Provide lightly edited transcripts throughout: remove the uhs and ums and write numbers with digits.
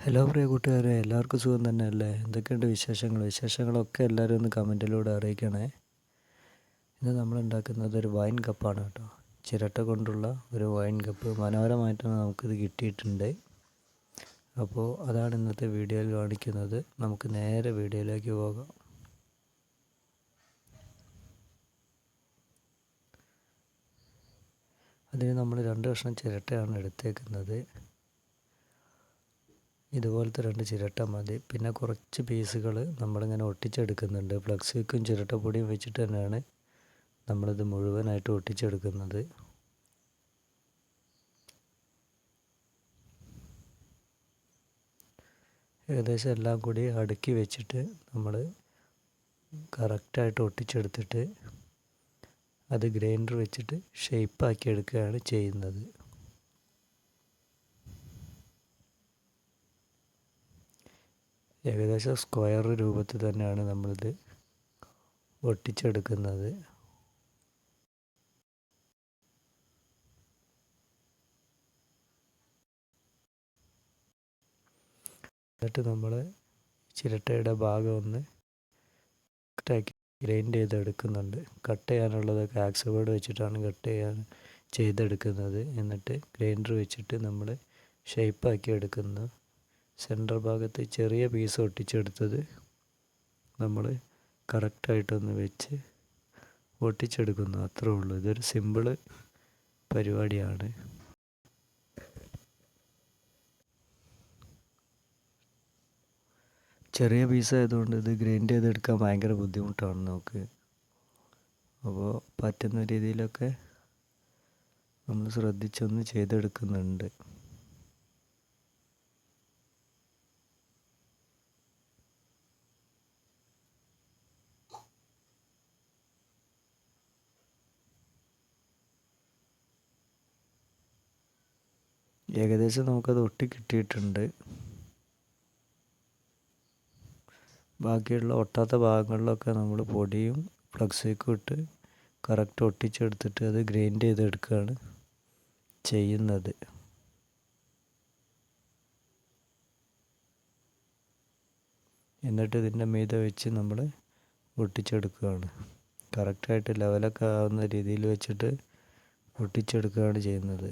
Hello പ്രിയ കൂട്ടുകാരെ, എല്ലാവർക്കും സുഖം തന്നെയല്ലേ? എന്തൊക്കെയുണ്ട് വിശേഷങ്ങളൊക്കെ എല്ലാവരും ഒന്ന് കമൻറ്റിലൂടെ അറിയിക്കണേ. ഇന്ന് നമ്മൾ ഉണ്ടാക്കുന്നത് ഒരു വൈൻ കപ്പാണ് കേട്ടോ. ചിരട്ട കൊണ്ടുള്ള ഒരു വൈൻ കപ്പ് മനോഹരമായിട്ടാണ് നമുക്കിത് കിട്ടിയിട്ടുണ്ട്. അപ്പോൾ അതാണ് ഇന്നത്തെ വീഡിയോയിൽ കാണിക്കുന്നത്. നമുക്ക് നേരെ വീഡിയോയിലേക്ക് പോകാം. അതിന് നമ്മൾ 2 കഷ്ണം ചിരട്ടയാണ് എടുത്തേക്കുന്നത്. ഇതുപോലത്തെ 2 ചിരട്ട മതി. പിന്നെ കുറച്ച് പീസുകൾ നമ്മളിങ്ങനെ ഒട്ടിച്ചെടുക്കുന്നുണ്ട്. ഫ്ലക്സിക്കും ചിരട്ടപ്പൊടിയും വെച്ചിട്ട് തന്നെയാണ് നമ്മളിത് മുഴുവനായിട്ട് ഒട്ടിച്ചെടുക്കുന്നത്. ഏകദേശം എല്ലാം കൂടി അടുക്കി വെച്ചിട്ട് നമ്മൾ കറക്റ്റായിട്ട് ഒട്ടിച്ചെടുത്തിട്ട് അത് ഗ്രൈൻഡർ വെച്ചിട്ട് ഷേപ്പാക്കി എടുക്കുകയാണ് ചെയ്യുന്നത്. ഏകദേശം സ്ക്വയർ രൂപത്തിൽ തന്നെയാണ് നമ്മളിത് ഒട്ടിച്ചെടുക്കുന്നത്. എന്നിട്ട് നമ്മൾ ചിരട്ടയുടെ ഭാഗം ഒന്ന് കട്ടാക്കി ഗ്രൈൻഡ് ചെയ്തെടുക്കുന്നുണ്ട്. കട്ട് ചെയ്യാനുള്ളതൊക്കെ ആക്സ് ബോർഡ് വെച്ചിട്ടാണ് ചെയ്തെടുക്കുന്നത്. എന്നിട്ട് ഗ്രൈൻഡർ വെച്ചിട്ട് നമ്മൾ ഷേപ്പാക്കി എടുക്കുന്നു. സെൻറ്റർ ഭാഗത്ത് ചെറിയ പീസ് ഒട്ടിച്ചെടുത്തത് നമ്മൾ കറക്റ്റായിട്ടൊന്ന് വെച്ച് ഒട്ടിച്ചെടുക്കുന്നു. അത്രേ ഉള്ളൂ. ഇതൊരു സിമ്പിള് പരിപാടിയാണ്. ചെറിയ പീസായതുകൊണ്ട് ഇത് ഗ്രൈൻഡ് ചെയ്തെടുക്കാൻ ഭയങ്കര ബുദ്ധിമുട്ടാണ് നമുക്ക്. അപ്പോൾ പറ്റുന്ന രീതിയിലൊക്കെ നമ്മൾ ശ്രദ്ധിച്ചൊന്ന് ചെയ്തെടുക്കുന്നുണ്ട്. ഏകദേശം നമുക്കത് ഒട്ടിക്കിട്ടിയിട്ടുണ്ട്. ബാക്കിയുള്ള ഒട്ടാത്ത ഭാഗങ്ങളിലൊക്കെ നമ്മൾ പൊടിയും ഫ്ലക്സിക്കും ഇട്ട് കറക്റ്റ് ഒട്ടിച്ചെടുത്തിട്ട് അത് ഗ്രൈൻഡ് ചെയ്തെടുക്കുകയാണ് ചെയ്യുന്നത്. എന്നിട്ട് ഇതിൻ്റെ മീതെ വെച്ച് നമ്മൾ ഒട്ടിച്ചെടുക്കുകയാണ്. കറക്റ്റായിട്ട് ലെവലൊക്കെ ആവുന്ന രീതിയിൽ വെച്ചിട്ട് ഒട്ടിച്ചെടുക്കുകയാണ് ചെയ്യുന്നത്.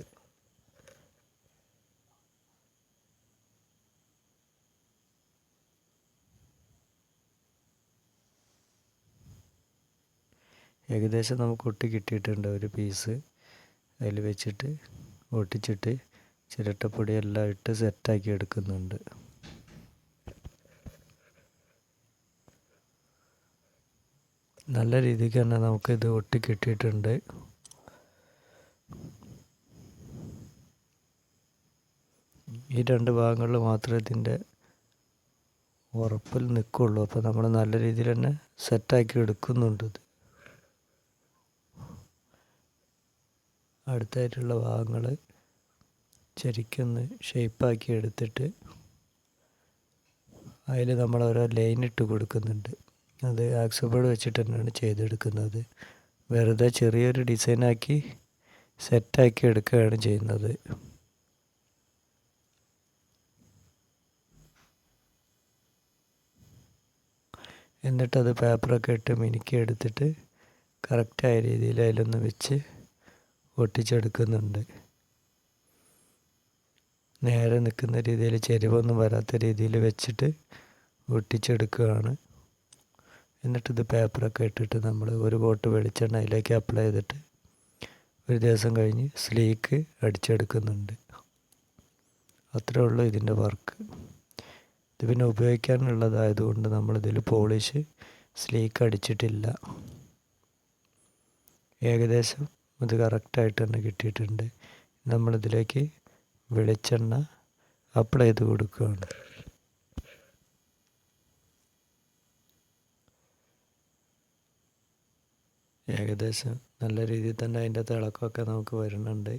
ഏകദേശം നമുക്ക് ഒട്ടി കിട്ടിയിട്ടുണ്ട് ഒരു പീസ്. അതിൽ വെച്ചിട്ട് ഒട്ടിച്ചിട്ട് ചിരട്ടപ്പൊടിയെല്ലാം ഇട്ട് സെറ്റാക്കി എടുക്കുന്നുണ്ട്. നല്ല രീതിക്ക് തന്നെ നമുക്കിത് ഒട്ടി കിട്ടിയിട്ടുണ്ട്. ഈ 2 ഭാഗങ്ങളിൽ മാത്രമേ ഇതിൻ്റെ ഉറപ്പിൽ നിൽക്കുള്ളൂ. അപ്പോൾ നമ്മൾ നല്ല രീതിയിൽ തന്നെ സെറ്റാക്കി എടുക്കുന്നുണ്ട്. അടുത്തായിട്ടുള്ള ഭാഗങ്ങൾ ശരിക്കൊന്ന് ഷേപ്പാക്കി എടുത്തിട്ട് അതിൽ നമ്മൾ ഓരോ ലൈൻ ഇട്ട് കൊടുക്കുന്നുണ്ട്. അത് ആക്സ് ബോർഡ് വെച്ചിട്ട് തന്നെയാണ് ചെയ്തെടുക്കുന്നത്. വെറുതെ ചെറിയൊരു ഡിസൈനാക്കി സെറ്റാക്കി എടുക്കുകയാണ് ചെയ്യുന്നത്. എന്നിട്ടത് പേപ്പറൊക്കെ ഇട്ട് മിനുക്കി എടുത്തിട്ട് കറക്റ്റായ രീതിയിൽ അതിലൊന്ന് വെച്ച് ഒട്ടിച്ചെടുക്കുന്നുണ്ട്. നേരെ നിൽക്കുന്ന രീതിയിൽ ചെരിവൊന്നും വരാത്ത രീതിയിൽ വെച്ചിട്ട് ഒട്ടിച്ചെടുക്കുകയാണ്. എന്നിട്ടിത് പേപ്പറൊക്കെ ഇട്ടിട്ട് നമ്മൾ ഒരു കോട്ട് വെളിച്ചെണ്ണ അതിലേക്ക് അപ്ലൈ ചെയ്തിട്ട് ഒരു ദിവസം കഴിഞ്ഞ് സ്ലീക്ക് അടിച്ചെടുക്കുന്നുണ്ട്. അത്രേ ഉള്ളൂ ഇതിൻ്റെ വർക്ക്. ഇത് പിന്നെ ഉപയോഗിക്കാനുള്ളതായതുകൊണ്ട് നമ്മളിതിൽ പോളിഷ് സ്ലീക്ക് അടിച്ചിട്ടില്ല. ഏകദേശം ഇത് കറക്റ്റായിട്ട് തന്നെ കിട്ടിയിട്ടുണ്ട്. നമ്മളിതിലേക്ക് വെളിച്ചെണ്ണ അപ്ലൈ ചെയ്ത് കൊടുക്കുകയാണ്. ഏകദേശം നല്ല രീതിയിൽ തന്നെ അതിൻ്റെ തിളക്കമൊക്കെ നമുക്ക് വരുന്നുണ്ട്.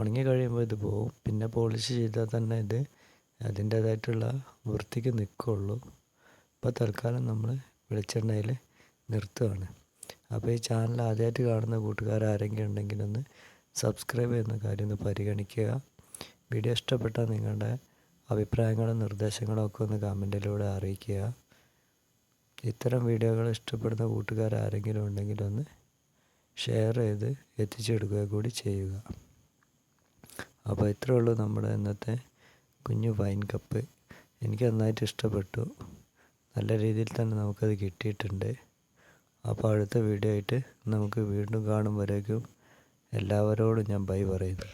ഉണങ്ങി കഴിയുമ്പോൾ ഇത് പോവും. പിന്നെ പോളിഷ് ചെയ്താൽ തന്നെ ഇത് അതിൻ്റേതായിട്ടുള്ള വൃത്തിക്ക് നിൽക്കുള്ളൂ. അപ്പോൾ തൽക്കാലം നമ്മൾ വെളിച്ചെണ്ണയിൽ നിർത്തുകയാണ്. അപ്പോൾ ഈ ചാനൽ ആദ്യമായിട്ട് കാണുന്ന കൂട്ടുകാരാരെങ്കിലും ഉണ്ടെങ്കിൽ ഒന്ന് സബ്സ്ക്രൈബ് ചെയ്യുന്ന കാര്യം ഒന്ന് പരിഗണിക്കുക. വീഡിയോ ഇഷ്ടപ്പെട്ടാൽ നിങ്ങളുടെ അഭിപ്രായങ്ങളും നിർദ്ദേശങ്ങളും ഒക്കെ ഒന്ന് കമൻറ്റിലൂടെ അറിയിക്കുക. ഇത്തരം വീഡിയോകൾ ഇഷ്ടപ്പെടുന്ന കൂട്ടുകാർ ആരെങ്കിലും ഉണ്ടെങ്കിൽ ഒന്ന് ഷെയർ ചെയ്ത് എത്തിച്ചെടുക്കുക കൂടി ചെയ്യുക. അപ്പോൾ ഇത്രയേ ഉള്ളൂ നമ്മുടെ ഇന്നത്തെ കുഞ്ഞു വൈൻ കപ്പ്. എനിക്ക് നന്നായിട്ട് ഇഷ്ടപ്പെട്ടു. നല്ല രീതിയിൽ തന്നെ നമുക്കത് കിട്ടിയിട്ടുണ്ട്. അപ്പോൾ അടുത്ത വീഡിയോ ആയിട്ട് നമുക്ക് വീണ്ടും കാണും വരേക്കും എല്ലാവരോടും ഞാൻ ബൈ പറയുന്നു.